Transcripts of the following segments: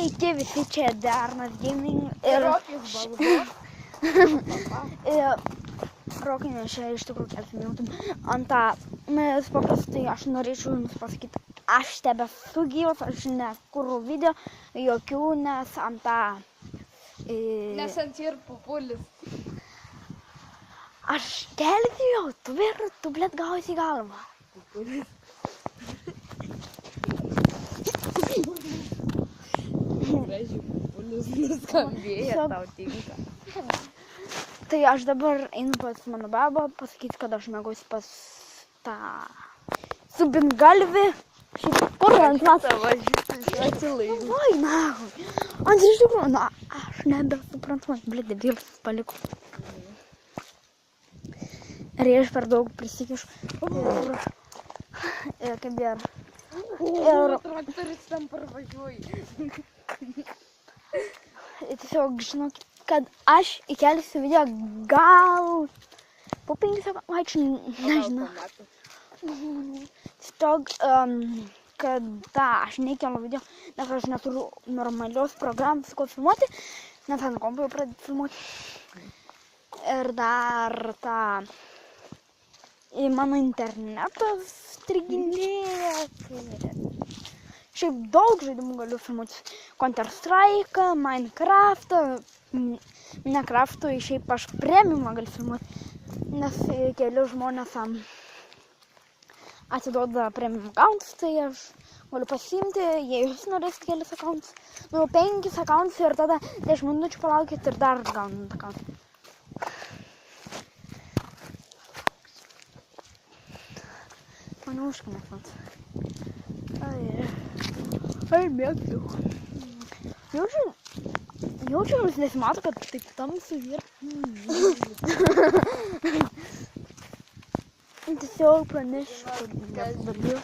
Sveiki visi, čia Darnas Gaming ir Rokis balvo. Rokinė čia iš tikrųjų keletą minutų. Anta, mes paprastai aš norėčiau jums pasakyti, aš tebesu gyvas, aš nekuriu video, jokių, nes anta... Nes ant ir populis. Aš kelsiu YouTube ir tu, blėt, gausi į galvą. Populis. Gražiai populis nuskambėjo, tau tinka. Tai aš dabar einu pas mano babą, pasakyti, kad aš mėgausiu pas tą subingalvį. Šiaip kur ant mes? Atsilaidžiu. Oi, na, ant iš tikrųjų, na, aš nebesuprantu, man, blėt, debilas paliko. Ir aš per daug prisikišu. Ir kaip ir... Traktoris tam parvažiuoji. Tiesiog žinokit, kad aš įkelsiu video gal po 5 savaičių, nežinau. Tiesiog, kad aš neįkeliu video, nes aš neturiu normalios programos, ko filmuoti, nes ant kompo jau pradėti filmuoti. Ir dar tą... Mano internetas striginėja. Šiaip daug žaidimų galiu filmuoti. Counter-Strike, Minecraftą. Minecraft'ui šiaip aš premiumą galiu filmuoti. Nes keli žmonės atiduoda premium accounts, tai aš galiu pasiimti, jei jūs norėsit kelis accounts. Nu, 5 accounts ir tada 10 minučių palaukit ir dar gaunat account. Manauškai net. Ai, mėgstu. Jaučiu, jūs nesimato, kad taip tamsu ir... Tiesiog pranešiu, kad nebadėjau.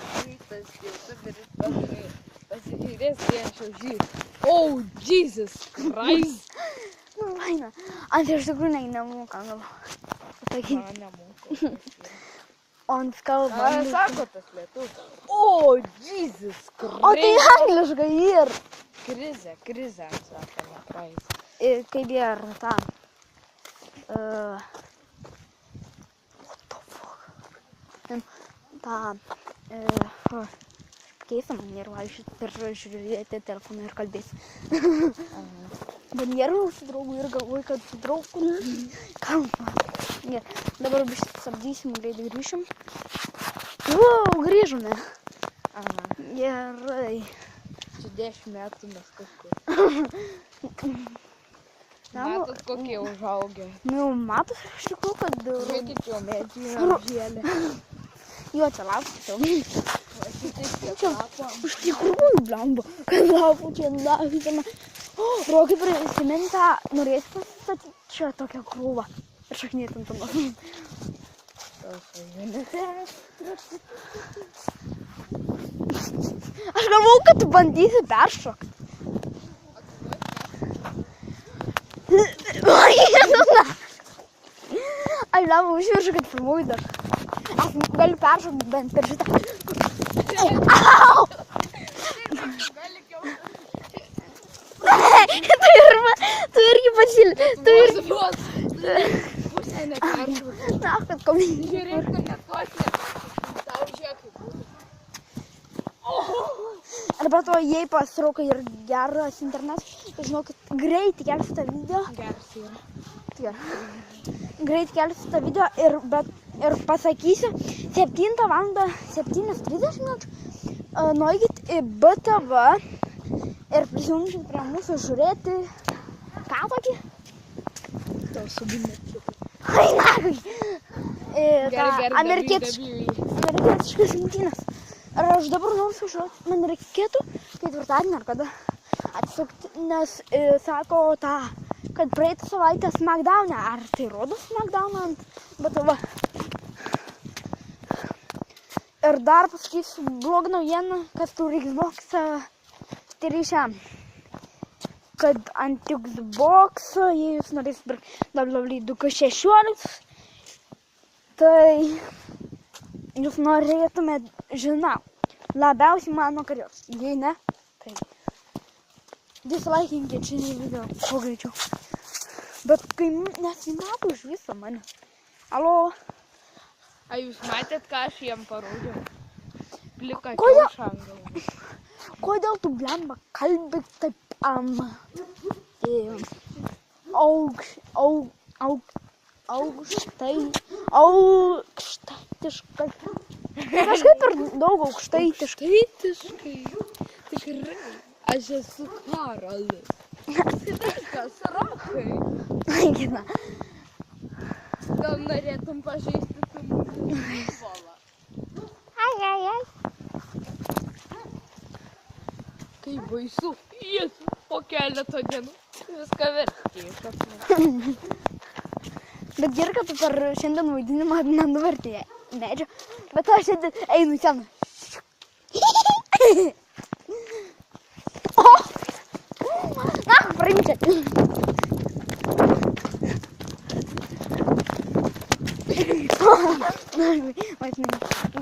Pasižiūrės, kai aš jau žiūrėjau. Oh, Jesus Christ! Nu, vaina. Ant iš tikrųjų nemoka, gal. Pasakyti. Man nemoka. O ant kalba... Ką sako tas lietus? Oh, Jesus Christ! O tai angliškai ir... Krizė, sakoma, praeis. Kaip ir tą... What the fuck? tą keista manierų vaikščioti ir žiūrėti telefoną ir kalbėti. Manierų su draugu ir galvoju, kad su draugu kalba. Dabar biškai sustabdysim, greitai grįšim. Wow, grįžome. Gerai. Čia 10 metų mes kažkur. Matot, kokie užaugę. Nu, matot, iš tikrųjų, kad... Žiūrėkit, jo medžiai yra žėlė. Jo, čia lapų tiesiog. Iš Iš tikrųjų, blemba, kad lapų čia davydama. Rokai prisimint tą, norėsi pasistatyti čia tokią krūvą. Ir šaknėtum tam. Aš galvau, kad tu bandysi peršokti. Aš blemba užviršiu, kad filmuoju dar. Aš galiu peršokti bent per šitą. Au! Tu irgi pasilį. Tu irgi... Pusę neperšokti. Na, kad komentuoju. Žiūrėk, kad nekoslė. Tau žiūrėk, kaip būtų. Arba to, jei pasiroka ir geras internetas, tai žinokit, greitai kelsiu tą video. Geras yra. Greitai kelsiu tą video ir pasakysiu 7 valandą 7:30 minučių. Nueikit į BTV ir prisijungit prie mūsų žiūrėti. Ką tokį? Tau subinėčiu. Ai, nagai! Gerai, Amerikietiškas rungtynės. Ir aš dabar noriu sužiūrėti, man reikėtų ketvirtadienį ar kada atsisukti, nes sako tą, kad praeitą savaitę Smackdown'e, ar tai rodo Smackdown'ą ant BTV. Ir dar pasakysiu blogą naujieną, kas turi Xbox'ą, tai reiškia, kad ant Xbox'o, jei jūs norėsit pirkti WWE 2K16, tai jūs norėtumėt, žinau, labiausiai mano karios. Jei ne, tai Dislaikinkit šį video kuo greičiau. Bet kai nesimato iš viso mane. Alo. A jūs matėt, ką aš jiem parodžiau? Plika Kodėl? kiaušą. Kodėl tu blemba kalbi taip aukštaitiškai. Kažkaip per daug aukštaitiškai. Aukštaitiškai. Tikrai. Aš esu Karolis. Sveikas, Rokai. Laikina. Gal norėtum pažaisti su mumis futbolą? Ai. Tai baisu. Jėzus, po keleto dienų viską vertė. Bet gerai, kad tu per šiandien vaidinimą nenuvertėjai medžio. Bet aš šiandien einu ten. Na, praimčia.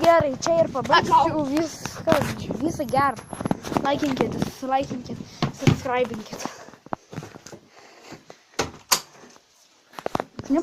Gerai, čia ir pabaigsiu viską gerą. Laikinkit, subscribinkit.